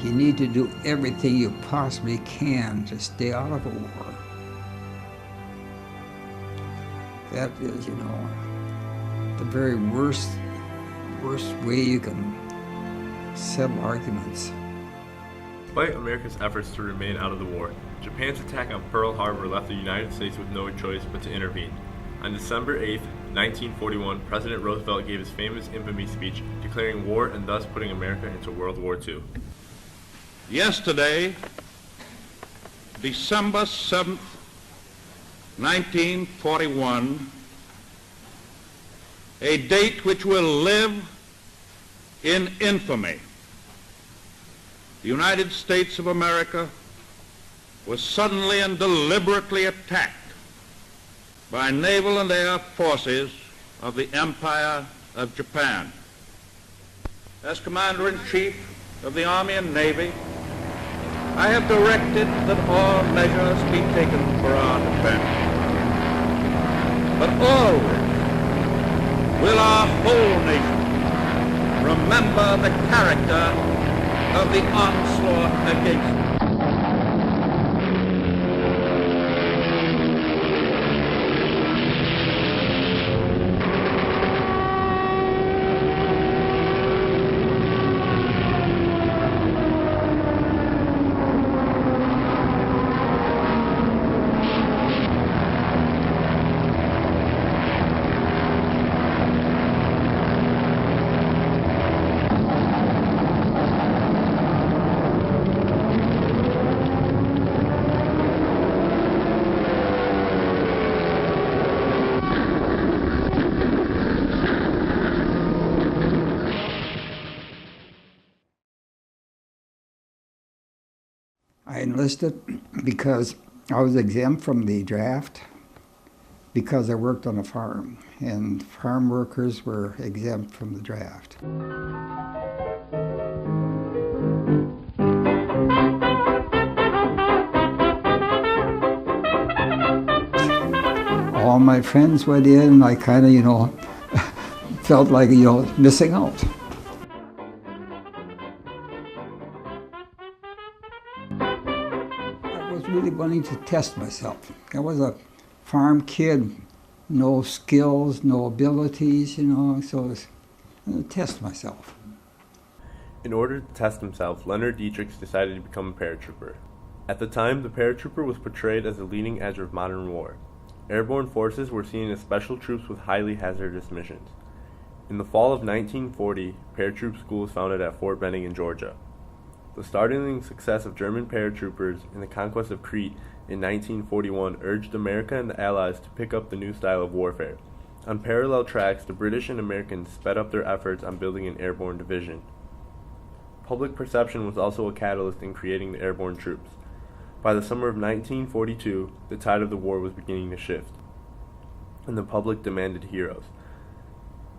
You need to do everything you possibly can to stay out of a war. That is, the very worst way you can settle arguments. Despite America's efforts to remain out of the war, Japan's attack on Pearl Harbor left the United States with no choice but to intervene. On December 8, 1941, President Roosevelt gave his famous infamy speech declaring war and thus putting America into World War II. Yesterday, December 7th, 1941, a date which will live in infamy. The United States of America was suddenly and deliberately attacked by naval and air forces of the Empire of Japan. As Commander-in-Chief of the Army and Navy, I have directed that all measures be taken for our defense. But always will our whole nation remember the character of the onslaught against it. I enlisted because I was exempt from the draft because I worked on a farm, and farm workers were exempt from the draft. All my friends went in, and I kind of, felt like, missing out. I was really wanting to test myself. I was a farm kid, no skills, no abilities, so I was going to test myself. In order to test himself, Len Deidrichs decided to become a paratrooper. At the time, the paratrooper was portrayed as the leading edge of modern war. Airborne forces were seen as special troops with highly hazardous missions. In the fall of 1940, paratroop school was founded at Fort Benning in Georgia. The startling success of German paratroopers in the conquest of Crete in 1941 urged America and the Allies to pick up the new style of warfare. On parallel tracks, the British and Americans sped up their efforts on building an airborne division. Public perception was also a catalyst in creating the airborne troops. By the summer of 1942, the tide of the war was beginning to shift, and the public demanded heroes.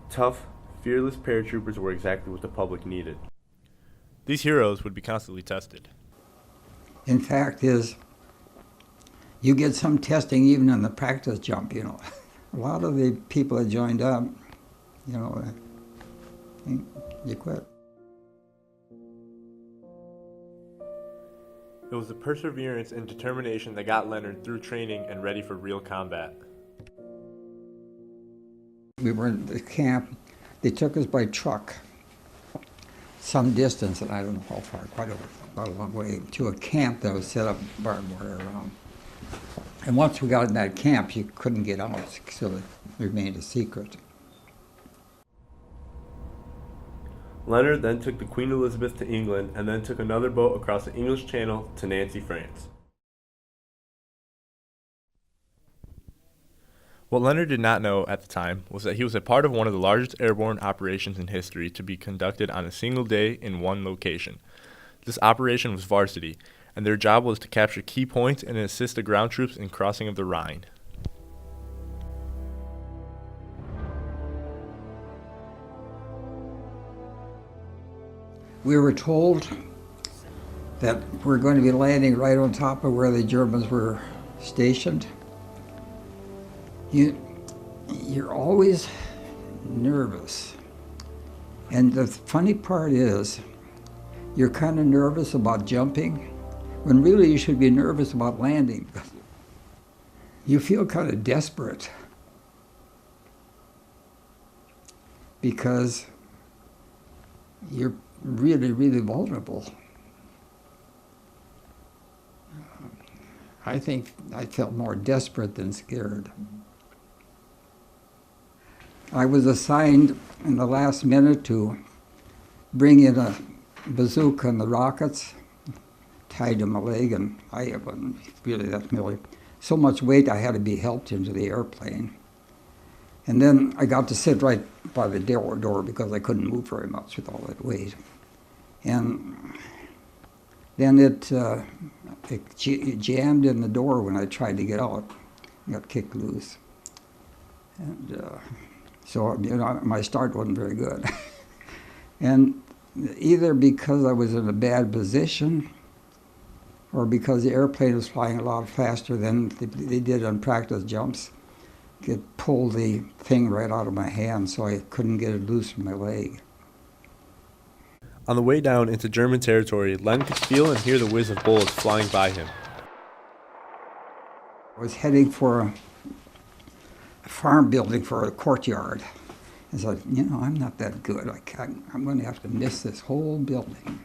Tough, fearless paratroopers were exactly what the public needed. These heroes would be constantly tested. In fact is, you get some testing even on the practice jump, A lot of the people that joined up, you quit. It was the perseverance and determination that got Leonard through training and ready for real combat. We were in the camp. They took us by truck some distance, and I don't know how far, about a long way, to a camp that was set up barbed wire around. And once we got in that camp, you couldn't get out, so it remained a secret. Leonard then took the Queen Elizabeth to England and then took another boat across the English Channel to Nancy, France. What Leonard did not know at the time was that he was a part of one of the largest airborne operations in history to be conducted on a single day in one location. This operation was varsity, and their job was to capture key points and assist the ground troops in crossing of the Rhine. We were told that we're going to be landing right on top of where the Germans were stationed. You're always nervous. And the funny part is, you're kind of nervous about jumping, when really you should be nervous about landing. You feel kind of desperate because you're really, really vulnerable. I think I felt more desperate than scared. I was assigned in the last minute to bring in a bazooka and the rockets, tied to my leg, and I wasn't really that familiar. So much weight I had to be helped into the airplane. And then I got to sit right by the door because I couldn't move very much with all that weight. And then it jammed in the door when I tried to get out. I got kicked loose. And so, my start wasn't very good. And either because I was in a bad position or because the airplane was flying a lot faster than they did on practice jumps, it pulled the thing right out of my hand, so I couldn't get it loose from my leg. On the way down into German territory, Len could feel and hear the whiz of bullets flying by him. I was heading for a farm building for a courtyard. I said, I'm not that good. I'm going to have to miss this whole building.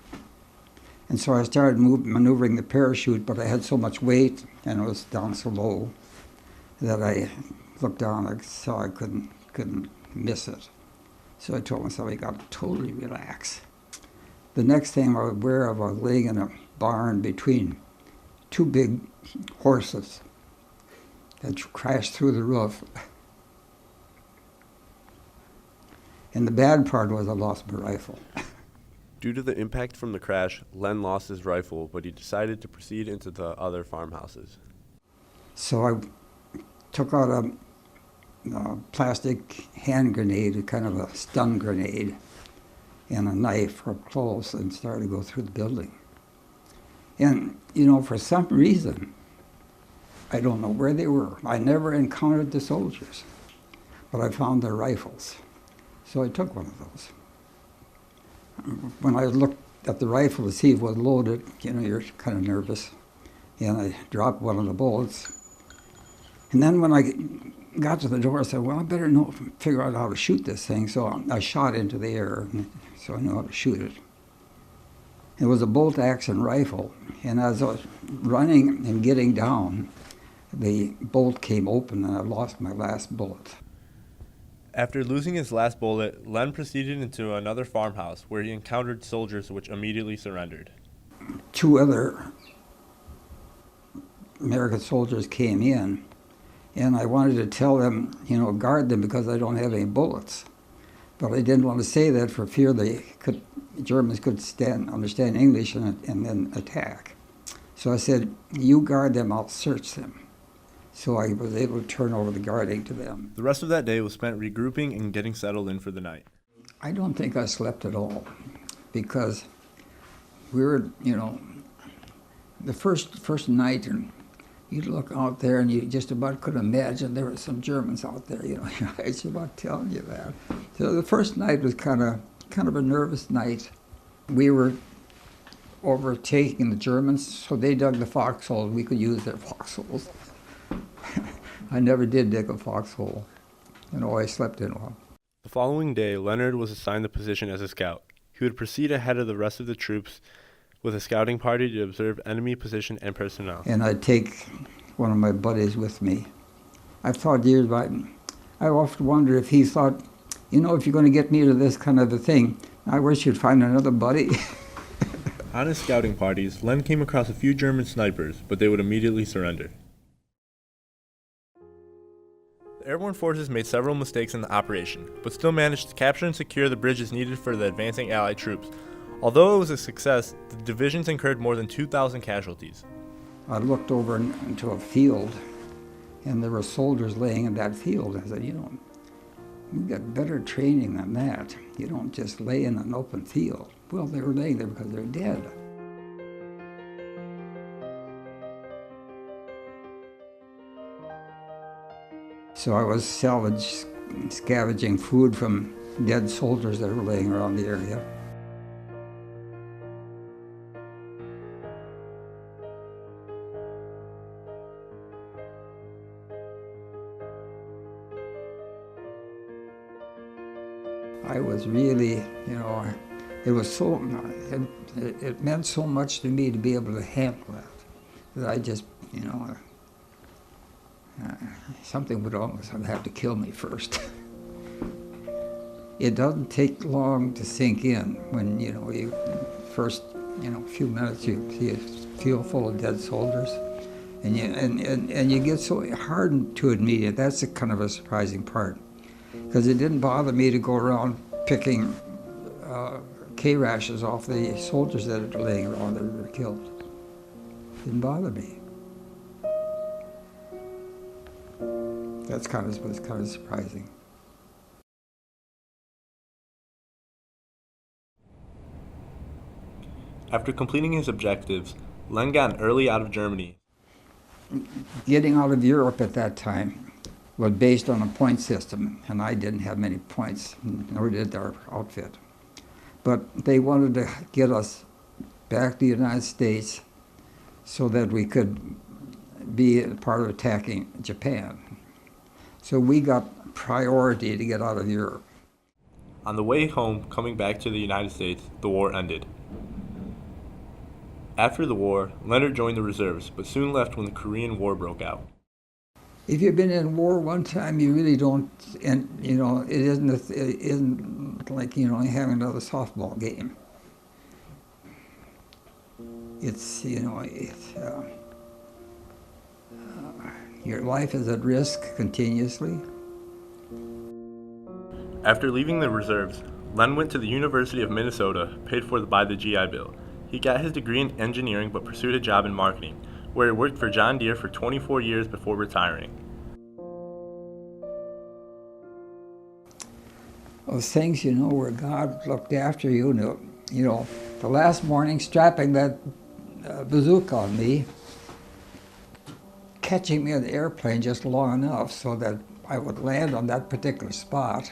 And so I started maneuvering the parachute, but I had so much weight and it was down so low that I looked down and saw I couldn't miss it. So I told myself I got to totally relax. The next thing I was aware of, I was laying in a barn between two big horses that crashed through the roof. And the bad part was I lost my rifle. Due to the impact from the crash, Len lost his rifle, but he decided to proceed into the other farmhouses. So I took out a plastic hand grenade, kind of a stun grenade, and a knife up close and started to go through the building. And, for some reason, I don't know where they were. I never encountered the soldiers, but I found their rifles. So I took one of those. When I looked at the rifle to see if it was loaded, you're kind of nervous. And I dropped one of the bullets. And then when I got to the door, I said, well, I better figure out how to shoot this thing. So I shot into the air, so I knew how to shoot it. It was a bolt-action rifle, and as I was running and getting down, the bolt came open and I lost my last bullet. After losing his last bullet, Len proceeded into another farmhouse where he encountered soldiers which immediately surrendered. Two other American soldiers came in, and I wanted to tell them, guard them because I don't have any bullets. But I didn't want to say that for fear Germans could understand English and then attack. So I said, you guard them, I'll search them. So I was able to turn over the guarding to them. The rest of that day was spent regrouping and getting settled in for the night. I don't think I slept at all because we were, the first night, and you'd look out there and you just about could imagine there were some Germans out there, I was about telling you that. So the first night was kind of a nervous night. We were overtaking the Germans, so they dug the foxholes. We could use their foxholes. I never did dig a foxhole. I slept in one. The following day, Leonard was assigned the position as a scout. He would proceed ahead of the rest of the troops with a scouting party to observe enemy position and personnel. And I'd take one of my buddies with me. I've thought years about it. I often wonder if he thought, if you're going to get me to this kind of a thing, I wish you'd find another buddy. On his scouting parties, Len came across a few German snipers, but they would immediately surrender. The airborne forces made several mistakes in the operation, but still managed to capture and secure the bridges needed for the advancing Allied troops. Although it was a success, the divisions incurred more than 2,000 casualties. I looked over into a field, and there were soldiers laying in that field. I said, we got better training than that. You don't just lay in an open field. Well, they were laying there because they're dead. So I was scavenging food from dead soldiers that were laying around the area. I was really, it was so, it meant so much to me to be able to handle that I just, something would almost have to kill me first. It doesn't take long to sink in when, you first, few minutes you feel full of dead soldiers. And you get so hardened to it immediately. That's a kind of a surprising part. Because it didn't bother me to go around picking K-rashes off the soldiers that are laying around that were killed. It didn't bother me. That's was kind of surprising. After completing his objectives, Len got early out of Germany. Getting out of Europe at that time was based on a point system, and I didn't have many points, nor did our outfit. But they wanted to get us back to the United States so that we could be a part of attacking Japan. So we got priority to get out of Europe. On the way home, coming back to the United States, the war ended. After the war, Leonard joined the reserves, but soon left when the Korean War broke out. If you've been in war one time, you really don't, and it isn't like having another softball game. It's your life is at risk continuously. After leaving the reserves, Len went to the University of Minnesota, paid for by the GI Bill. He got his degree in engineering but pursued a job in marketing, where he worked for John Deere for 24 years before retiring. Those things, where God looked after you, the last morning strapping that bazooka on me, catching me in the airplane just long enough so that I would land on that particular spot,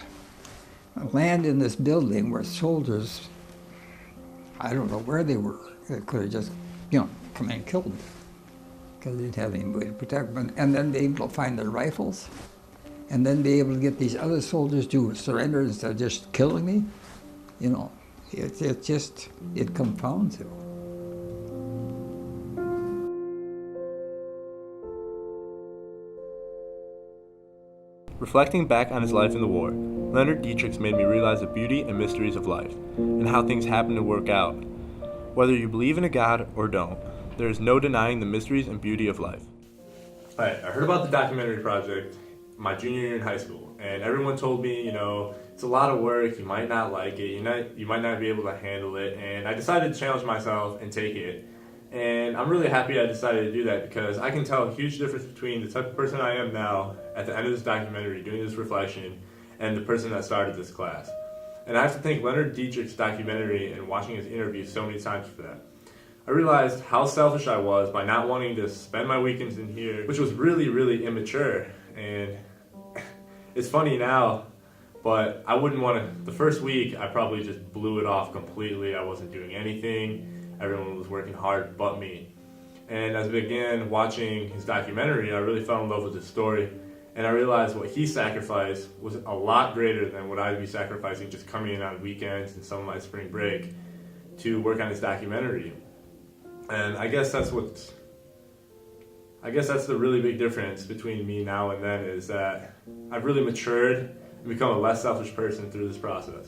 land in this building where soldiers, I don't know where they were. They could have just, come in and killed me because they didn't have any way to protect them. And then be able to find their rifles, and then be able to get these other soldiers to surrender instead of just killing me. It confounds you. Reflecting back on his life in the war, Len Deidrichs made me realize the beauty and mysteries of life, and how things happen to work out. Whether you believe in a God or don't, there is no denying the mysteries and beauty of life. Alright, I heard about the documentary project my junior year in high school, and everyone told me, it's a lot of work, you might not like it, you might not be able to handle it, and I decided to challenge myself and take it. And I'm really happy I decided to do that, because I can tell a huge difference between the type of person I am now at the end of this documentary, doing this reflection, and the person that started this class. And I have to thank Len Deidrichs' documentary and watching his interview so many times for that. I realized how selfish I was by not wanting to spend my weekends in here, which was really, really immature. And it's funny now, but I wouldn't want to. The first week, I probably just blew it off completely. I wasn't doing anything. Everyone was working hard but me. And as I began watching his documentary, I really fell in love with his story. And I realized what he sacrificed was a lot greater than what I'd be sacrificing just coming in on weekends and some of my spring break to work on his documentary. And I guess that's the really big difference between me now and then, is that I've really matured and become a less selfish person through this process.